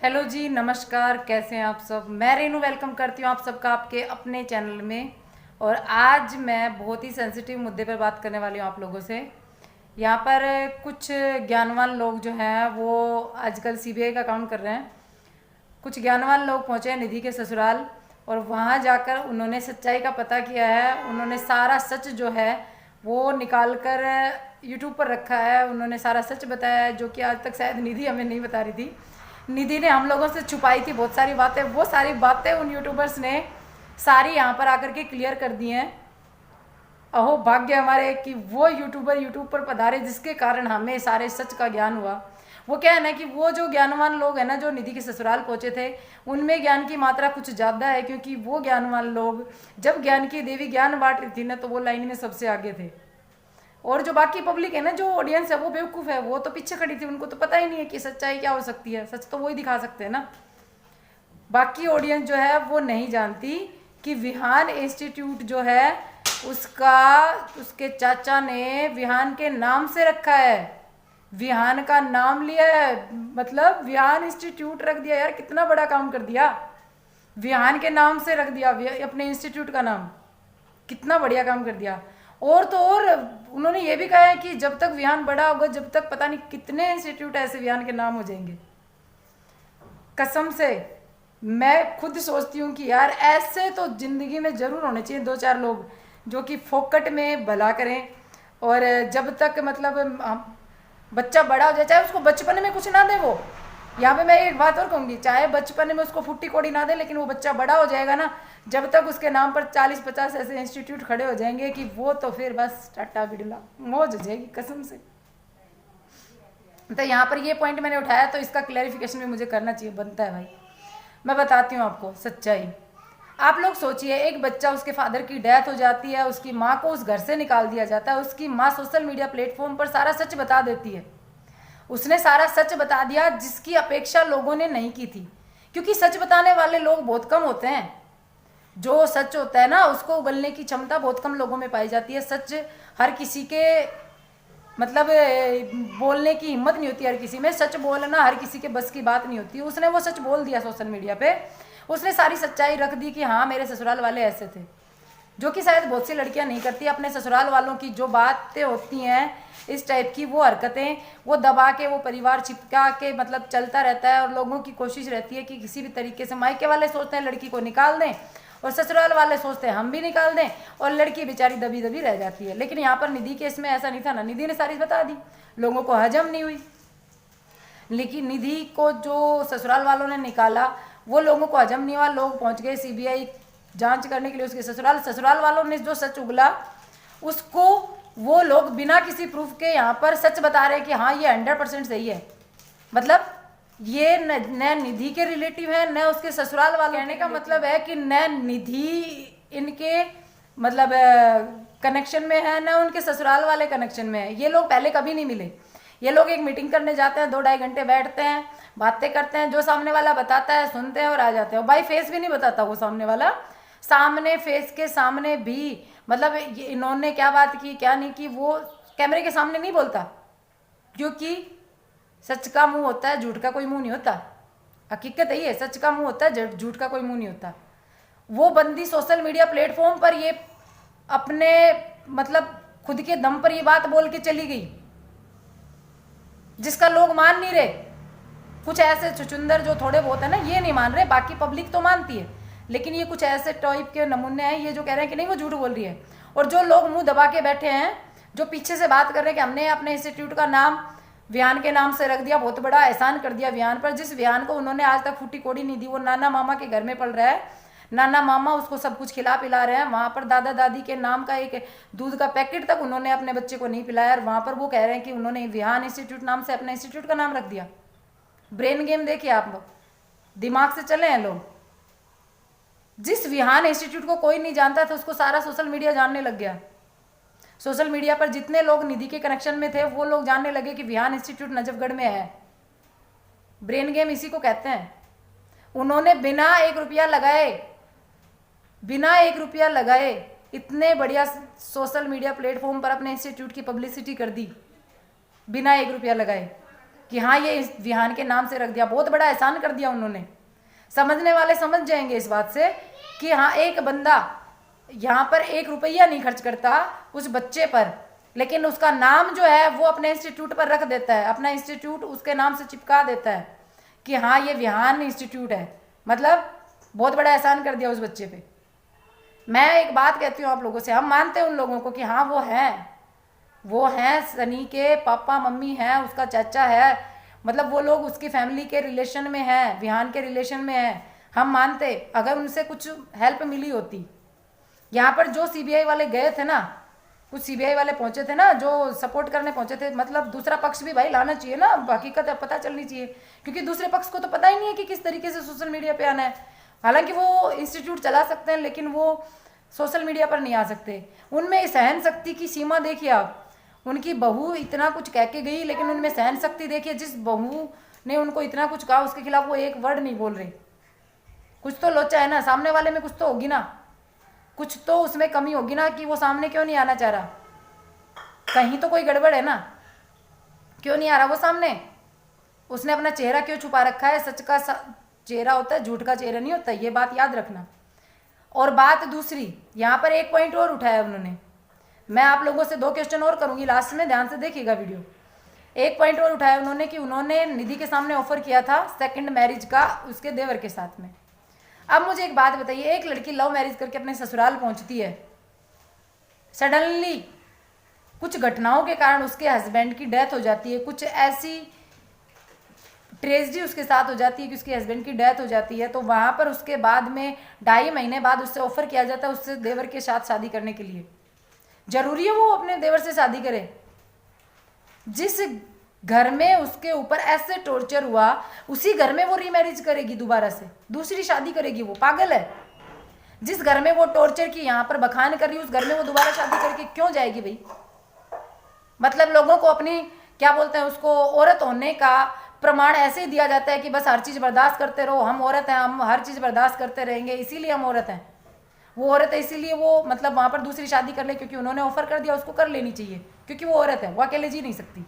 Hello जी, नमस्कार। कैसे हैं आप सब? मैं रेनू वेलकम करती हूँ आप सबका आपके अपने चैनल में। और आज मैं बहुत ही सेंसिटिव मुद्दे पर बात करने वाली हूँ आप लोगों से। यहाँ पर कुछ ज्ञानवान लोग जो हैं वो आजकल सीबीआई का काम कर रहे हैं। कुछ ज्ञानवान लोग पहुँचे हैं निधि के ससुराल और वहाँ जाकर उन्होंने सच्चाई का पता किया है। उन्होंने सारा सच जो है वो निकाल कर यूट्यूब पर रखा है। उन्होंने सारा सच बताया है जो कि आज तक शायद निधि हमें नहीं बता रही थी। निधि ने हम लोगों से छुपाई थी बहुत सारी बातें। वो सारी बातें उन यूट्यूबर्स ने सारी यहाँ पर आकर के क्लियर कर दी हैं। अहो भाग्य हमारे कि वो यूट्यूबर यूट्यूब पर पधारे जिसके कारण हमें सारे सच का ज्ञान हुआ। वो क्या है ना कि वो जो ज्ञानवान लोग हैं ना जो निधि के ससुराल पहुंचे थे उनमें ज्ञान की मात्रा कुछ ज़्यादा है, क्योंकि वो ज्ञानवान लोग जब ज्ञान की देवी ज्ञान बांट रही थी ना तो वो लाइन में सबसे आगे थे। और जो बाकी पब्लिक है ना, जो ऑडियंस है वो बेवकूफ़ है, वो तो पीछे खड़ी थी। उनको तो पता ही नहीं है कि सच्चाई क्या हो सकती है। सच तो वो ही दिखा सकते हैं ना। बाकी ऑडियंस जो है वो नहीं जानती कि विहान इंस्टीट्यूट जो है उसका उसके चाचा ने विहान के नाम से रखा है। विहान का नाम लिया है, मतलब विहान इंस्टीट्यूट रख दिया। यार कितना बड़ा काम कर दिया, विहान के नाम से रख दिया अपने इंस्टीट्यूट का नाम। कितना बढ़िया काम कर दिया। और तो और उन्होंने ये भी कहा है कि जब तक विहान बड़ा होगा, जब तक पता नहीं कितने इंस्टीट्यूट ऐसे विहान के नाम हो जाएंगे। कसम से मैं खुद सोचती हूँ कि यार ऐसे तो ज़िंदगी में ज़रूर होने चाहिए दो चार लोग जो कि फोकट में भला करें। और जब तक मतलब बच्चा बड़ा हो जाए, चाहे उसको बचपन में कुछ ना दे वो। यहाँ पे मैं एक बात और कहूँगी, चाहे बचपन में उसको फुट्टी कोड़ी ना दे, लेकिन वो बच्चा बड़ा हो जाएगा ना, जब तक उसके नाम पर 40-50 ऐसे इंस्टीट्यूट खड़े हो जाएंगे कि वो तो फिर बस टाटा बिड़ला मौज हो जाएगी कसम से। तो यहाँ पर ये पॉइंट मैंने उठाया तो इसका क्लैरिफिकेशन भी मुझे करना चाहिए, बनता है भाई। मैं बताती हूँ आपको सच्चाई। आप लोग सोचिए, एक बच्चा, उसके फादर की डेथ हो जाती है, उसकी माँ को उस घर से निकाल दिया जाता है, उसकी माँ सोशल मीडिया प्लेटफॉर्म पर सारा सच बता देती है। उसने सारा सच बता दिया जिसकी अपेक्षा लोगों ने नहीं की थी, क्योंकि सच बताने वाले लोग बहुत कम होते हैं। जो सच होता है ना उसको उगलने की क्षमता बहुत कम लोगों में पाई जाती है। सच हर किसी के मतलब बोलने की हिम्मत नहीं होती। हर किसी में सच बोलना हर किसी के बस की बात नहीं होती। उसने वो सच बोल दिया सोशल मीडिया पे। उसने सारी सच्चाई रख दी कि हाँ मेरे ससुराल वाले ऐसे थे, जो कि शायद बहुत सी लड़कियां नहीं करती। अपने ससुराल वालों की जो बातें होती हैं इस टाइप की, वो हरकतें वो दबा के, वो परिवार चिपका के मतलब चलता रहता है। और लोगों की कोशिश रहती है कि किसी भी तरीके से, मायके वाले सोचते हैं लड़की को निकाल दें और ससुराल वाले सोचते हैं हम भी निकाल दें, और लड़की बेचारी दबी दबी रह जाती है। लेकिन यहाँ पर निधि केस में ऐसा नहीं था ना, निधि ने सारी बता दी, लोगों को हजम नहीं हुई। लेकिन निधि को जो ससुराल वालों ने निकाला वो लोगों को हजम नहीं हुआ। लोग पहुंच गए सीबीआई जांच करने के लिए उसके ससुराल वालों ने जो सच उगला उसको वो लोग बिना किसी प्रूफ के यहाँ पर सच बता रहे हैं कि हाँ ये 100% सही है। मतलब ये न निधि के रिलेटिव है न उसके ससुराल वाले। कहने का मतलब है कि न निधि इनके मतलब कनेक्शन में है न उनके ससुराल वाले कनेक्शन में है। ये लोग पहले कभी नहीं मिले। ये लोग एक मीटिंग करने जाते हैं, 2-2.5 घंटे बैठते हैं, बातें करते हैं, जो सामने वाला बताता है सुनते हैं और आ जाते हैं। भाई फेस भी नहीं बताता वो सामने वाला। सामने फेस के सामने भी मतलब इन्होंने क्या बात की क्या नहीं की वो कैमरे के सामने नहीं बोलता, क्योंकि सच का मुंह होता है, झूठ का कोई मुंह नहीं होता। हकीकत यही है, सच का मुंह होता है, झूठ का कोई मुंह नहीं होता। वो बंदी सोशल मीडिया प्लेटफॉर्म पर ये अपने मतलब खुद के दम पर ये बात बोल के चली गई जिसका लोग मान नहीं रहे। कुछ ऐसे चुचुंदर जो थोड़े बहुत है ना ये नहीं मान रहे, बाकी पब्लिक तो मानती है। लेकिन ये कुछ ऐसे टाइप के नमूने हैं ये जो कह रहे हैं कि नहीं वो झूठ बोल रही है। और जो लोग मुंह दबा के बैठे हैं, जो पीछे से बात कर रहे हैं कि हमने अपने इंस्टीट्यूट का नाम विहान के नाम से रख दिया, बहुत बड़ा एहसान कर दिया विहान पर। जिस विहान को उन्होंने आज तक फूटी कोड़ी नहीं दी, वो नाना मामा के घर में पल रहा है, नाना मामा उसको सब कुछ खिला पिला रहे हैं। वहाँ पर दादा दादी के नाम का एक दूध का पैकेट तक उन्होंने अपने बच्चे को नहीं पिलाया, और वहाँ पर वो कह रहे हैं कि उन्होंने विहान इंस्टीट्यूट नाम से अपने इंस्टीट्यूट का नाम रख दिया। ब्रेन गेम देखिए आप लोग, दिमाग से चले हैं लोग। जिस विहान इंस्टीट्यूट को कोई नहीं जानता था उसको सारा सोशल मीडिया जानने लग गया। सोशल मीडिया पर जितने लोग निधि के कनेक्शन में थे वो लोग जानने लगे कि विहान इंस्टीट्यूट नजफगढ़ में है। ब्रेन गेम इसी को कहते हैं। उन्होंने बिना 1 रुपया लगाए इतने बढ़िया सोशल मीडिया प्लेटफॉर्म पर अपने इंस्टीट्यूट की पब्लिसिटी कर दी, बिना 1 रुपया लगाए। कि हाँ ये इस विहान के नाम से रख दिया, बहुत बड़ा एहसान कर दिया उन्होंने। समझने वाले समझ जाएंगे इस बात से कि हाँ एक बंदा यहाँ पर 1 रुपया नहीं खर्च करता उस बच्चे पर, लेकिन उसका नाम जो है वो अपने इंस्टीट्यूट पर रख देता है, अपना इंस्टीट्यूट उसके नाम से चिपका देता है कि हाँ ये विहान इंस्टीट्यूट है। मतलब बहुत बड़ा एहसान कर दिया उस बच्चे पे। मैं एक बात कहती हूँ आप लोगों से, हम मानते हैं उन लोगों को कि हाँ वो हैं सनी के पापा मम्मी हैं, उसका चाचा है, मतलब वो लोग उसकी फैमिली के रिलेशन में हैं, विहान के रिलेशन में हैं, हम मानते। अगर उनसे कुछ हेल्प मिली होती, यहाँ पर जो सीबीआई वाले गए थे ना, कुछ सीबीआई वाले पहुंचे थे ना जो सपोर्ट करने पहुंचे थे, मतलब दूसरा पक्ष भी भाई लाना चाहिए ना, हकीकत पता चलनी चाहिए, क्योंकि दूसरे पक्ष को तो पता ही नहीं है कि किस तरीके से सोशल मीडिया पे आना है। हालांकि वो इंस्टीट्यूट चला सकते हैं लेकिन वो सोशल मीडिया पर नहीं आ सकते। उनमें सहन शक्ति की सीमा देखिए आप, उनकी बहू इतना कुछ कह के गई लेकिन उनमें सहन शक्ति देखिए, जिस बहू ने उनको इतना कुछ कहा उसके खिलाफ वो एक वर्ड नहीं बोल रहे। कुछ तो लोचा है ना, सामने वाले में कुछ तो होगी ना, कुछ तो उसमें कमी होगी ना कि वो सामने क्यों नहीं आना चाह रहा, कहीं तो कोई गड़बड़ है ना, क्यों नहीं आ रहा वो सामने। उसने अपना चेहरा क्यों छुपा रखा है, सच का चेहरा होता है, झूठ का चेहरा नहीं होता, ये बात याद रखना। और बात दूसरी, यहाँ पर एक पॉइंट और उठाया उन्होंने, मैं आप लोगों से 2 क्वेश्चन और करूंगी लास्ट में, ध्यान से देखिएगा वीडियो। एक पॉइंट और उठाया उन्होंने कि उन्होंने निधि के सामने ऑफर किया था सेकंड मैरिज का उसके देवर के साथ में। अब मुझे एक बात बताइए, एक लड़की लव मैरिज करके अपने ससुराल पहुंचती है, सडनली कुछ घटनाओं के कारण उसके हस्बैंड की डेथ हो जाती है, कुछ ऐसी ट्रेजेडी उसके साथ हो जाती है कि उसके हस्बैंड की डेथ हो जाती है, तो वहां पर उसके बाद में 2.5 महीने बाद उससे ऑफर किया जाता है उससे देवर के साथ शादी करने के लिए। जरूरी है वो अपने देवर से शादी करे? जिस घर में उसके ऊपर ऐसे टॉर्चर हुआ उसी घर में वो रीमैरिज करेगी, दोबारा से दूसरी शादी करेगी? वो पागल है। जिस घर में वो टॉर्चर की यहाँ पर बखान कर रही है उस घर में वो दोबारा शादी करके क्यों जाएगी भाई? मतलब लोगों को अपनी क्या बोलते हैं उसको, औरत होने का प्रमाण ऐसे ही दिया जाता है कि बस हर चीज बर्दाश्त करते रहो, हम औरत हैं, हम हर चीज बर्दाश्त करते रहेंगे, इसीलिए हम औरत हैं। वो औरत है इसीलिए वो मतलब वहां पर दूसरी शादी कर ले, क्योंकि उन्होंने ऑफर कर दिया, उसको कर लेनी चाहिए, क्योंकि वो औरत है, वो अकेले जी नहीं सकती,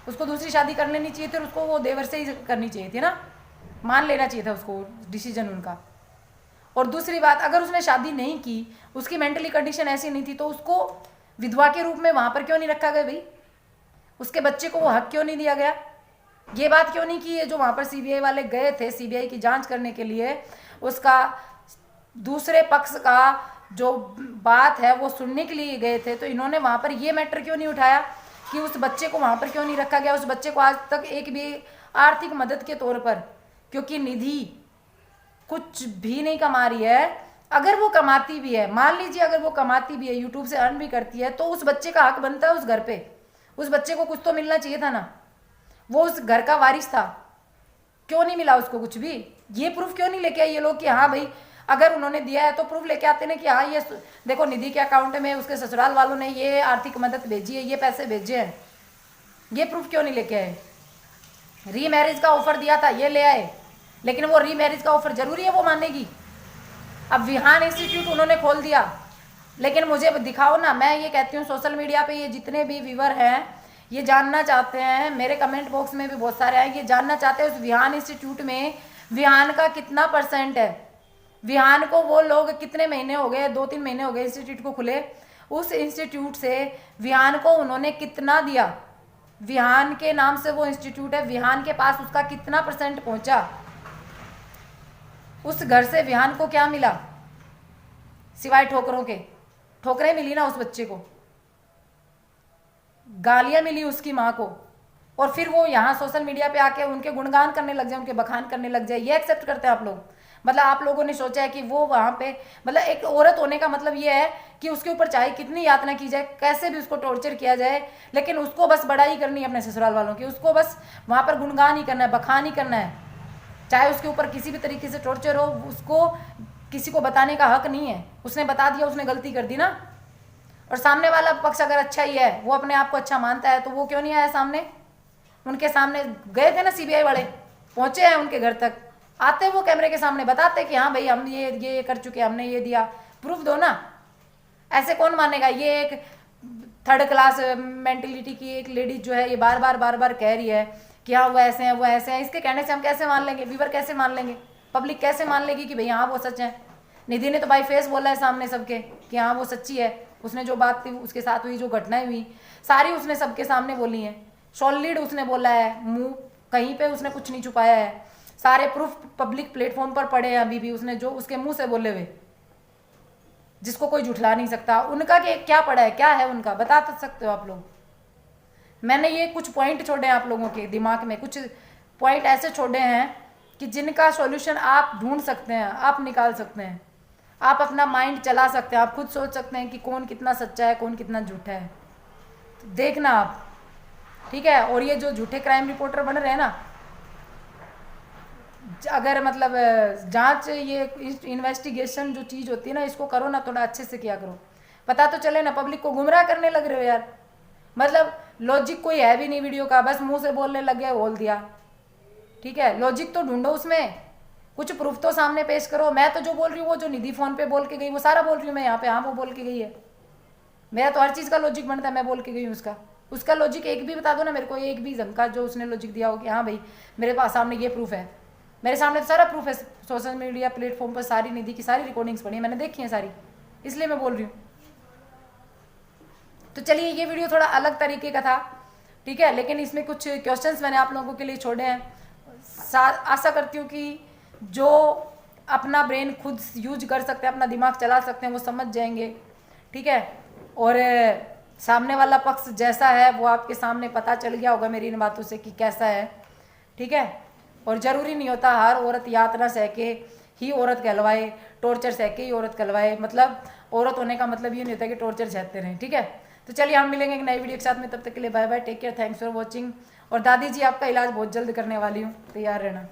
उसको दूसरी शादी कर लेनी चाहिए थी और उसको वो देवर से ही करनी चाहिए थी ना, मान लेना चाहिए था उसको डिसीजन उनका। और दूसरी बात, अगर उसने शादी नहीं की, उसकी मेंटली कंडीशन ऐसी नहीं थी, तो उसको विधवा के रूप में वहां पर क्यों नहीं रखा गया भाई? उसके बच्चे को वो हक क्यों नहीं दिया गया? ये बात क्यों नहीं की है जो वहां पर सीबीआई वाले गए थे सीबीआई की जांच करने के लिए, उसका दूसरे पक्ष का जो बात है वो सुनने के लिए गए थे, तो इन्होंने वहां पर ये मैटर क्यों नहीं उठाया कि उस बच्चे को वहां पर क्यों नहीं रखा गया? उस बच्चे को आज तक एक भी आर्थिक मदद के तौर पर, क्योंकि निधि कुछ भी नहीं कमा रही है, अगर वो कमाती भी है, मान लीजिए अगर वो कमाती भी है, यूट्यूब से अर्न भी करती है, तो उस बच्चे का हक बनता है उस घर पे, उस बच्चे को कुछ तो मिलना चाहिए था ना, वो उस घर का वारिस था, क्यों नहीं मिला उसको कुछ भी? ये प्रूफ क्यों नहीं लेके आए ये लोग कि हाँ भाई अगर उन्होंने दिया है तो प्रूफ लेके आते ना कि हाँ ये देखो निधि के अकाउंट में उसके ससुराल वालों ने ये आर्थिक मदद भेजी है, ये पैसे भेजे हैं, ये प्रूफ क्यों नहीं लेके आए? रीमैरिज का ऑफर दिया था ये ले आए, लेकिन वो रीमैरिज का ऑफर जरूरी है वो मानेगी? अब विहान इंस्टीट्यूट उन्होंने खोल दिया, लेकिन मुझे दिखाओ ना, मैं ये कहती हूँ सोशल मीडिया पे ये जितने भी व्यूअर हैं ये जानना चाहते हैं, मेरे कमेंट बॉक्स में भी बहुत सारे हैं, ये जानना चाहते हैं उस विहान इंस्टीट्यूट में विहान का कितना % है, विहान को वो लोग कितने महीने हो गए, 2-3 महीने हो गए इंस्टीट्यूट को खुले, उस इंस्टीट्यूट से विहान को उन्होंने कितना दिया? विहान के नाम से वो इंस्टीट्यूट है, विहान के पास उसका कितना % पहुंचा? उस घर से विहान को क्या मिला सिवाय ठोकरों के? ठोकरें मिली ना उस बच्चे को, गालियां मिली उसकी माँ को, और फिर वो यहाँ सोशल मीडिया पे आके उनके गुणगान करने लग जाए, उनके बखान करने लग जाए। ये एक्सेप्ट करते हैं आप लोग? मतलब आप लोगों ने सोचा है कि वो वहाँ पे, मतलब एक औरत होने का मतलब ये है कि उसके ऊपर चाहे कितनी यातना की जाए, कैसे भी उसको टॉर्चर किया जाए, लेकिन उसको बस बड़ाई करनी है अपने ससुराल वालों की, उसको बस वहाँ पर गुणगान ही करना है, बखान ही करना है, चाहे उसके ऊपर किसी भी तरीके से टॉर्चर हो, उसको किसी को बताने का हक नहीं है। उसने बता दिया, उसने गलती कर दी ना। और सामने वाला पक्ष अगर अच्छा ही है, वो अपने आप को अच्छा मानता है, तो वो क्यों नहीं आया सामने? उनके सामने गए थे ना सीबीआई वाले, पहुंचे हैं उनके घर तक, आते वो कैमरे के सामने बताते कि हाँ भाई हम ये कर चुके, हमने ये दिया, प्रूफ दो ना। ऐसे कौन मानेगा? ये एक थर्ड क्लास मेंटेलिटी की एक लेडीज जो है ये बार बार कह रही है कि हाँ वो ऐसे हैं वो ऐसे हैं, इसके कहने से हम कैसे मान लेंगे, व्यूवर कैसे मान लेंगे, पब्लिक कैसे मान लेगी कि भैया हाँ वो सच है। निधि ने तो भाई फेस बोला है सामने सबके कि हाँ वो सच्ची है, उसने जो बात थी उसके साथ हुई, जो घटनाएं हुई सारी उसने सबके सामने बोली हैं, सॉलिड उसने बोला है, मुंह कहीं पे उसने कुछ नहीं छुपाया है, सारे प्रूफ पब्लिक प्लेटफॉर्म पर पड़े हैं अभी भी उसने जो उसके मुंह से बोले हुए, जिसको कोई झुठला नहीं सकता। उनका क्या पड़ा है, क्या है उनका, बता तो सकते हो आप लोग। मैंने ये कुछ पॉइंट छोड़े हैं आप लोगों के दिमाग में, कुछ पॉइंट ऐसे छोड़े हैं कि जिनका सॉल्यूशन आप ढूंढ सकते हैं, आप निकाल सकते हैं, आप अपना माइंड चला सकते हैं, आप खुद सोच सकते हैं कि कौन कितना सच्चा है कौन कितना झूठा है। तो देखना आप, ठीक है। और ये जो झूठे क्राइम रिपोर्टर बन रहे हैं ना, अगर मतलब जांच ये इन्वेस्टिगेशन जो चीज़ होती है ना, इसको करो ना थोड़ा अच्छे से किया करो, पता तो चले ना। पब्लिक को गुमराह करने लग रहे हो यार, मतलब लॉजिक कोई है भी नहीं वीडियो का, बस मुंह से बोलने लग गया बोल दिया, ठीक है। लॉजिक तो ढूंढो उसमें, कुछ प्रूफ तो सामने पेश करो। मैं तो जो बोल रही हूँ वो जो निधि फोन पे बोल के गई वो सारा बोल रही हूँ मैं यहाँ पे, हाँ वो बोल के गई है, मेरा तो हर चीज़ का लॉजिक बनता है, मैं बोल के गई हूँ उसका लॉजिक एक भी बता दो ना मेरे को, एक भी ढंग का जो उसने लॉजिक दिया हो कि हाँ भाई मेरे पास सामने ये प्रूफ है, मेरे सामने तो सारा प्रूफ है, सोशल मीडिया प्लेटफॉर्म पर सारी निधि की सारी रिकॉर्डिंग्स पड़ी है, मैंने देखी है सारी, इसलिए मैं बोल रही हूँ। तो चलिए ये वीडियो थोड़ा अलग तरीके का था, ठीक है, लेकिन इसमें कुछ क्वेश्चंस मैंने आप लोगों के लिए छोड़े हैं। आशा करती हूँ कि जो अपना ब्रेन खुद यूज कर सकते हैं, अपना दिमाग चला सकते हैं, वो समझ जाएंगे, ठीक है। और सामने वाला पक्ष जैसा है वो आपके सामने पता चल गया होगा मेरी इन बातों से कि कैसा है, ठीक है। और ज़रूरी नहीं होता हर औरत यातना सह के ही औरत कहलवाए, टॉर्चर सह के ही औरत कहलवाए, मतलब औरत होने का मतलब ये नहीं होता कि टॉर्चर सहते रहें, ठीक है। तो चलिए हम मिलेंगे एक नई वीडियो के साथ में, तब तक के लिए bye bye, take care, thanks for watching. और दादी जी आपका इलाज बहुत जल्द करने वाली हूँ, तैयार रहना।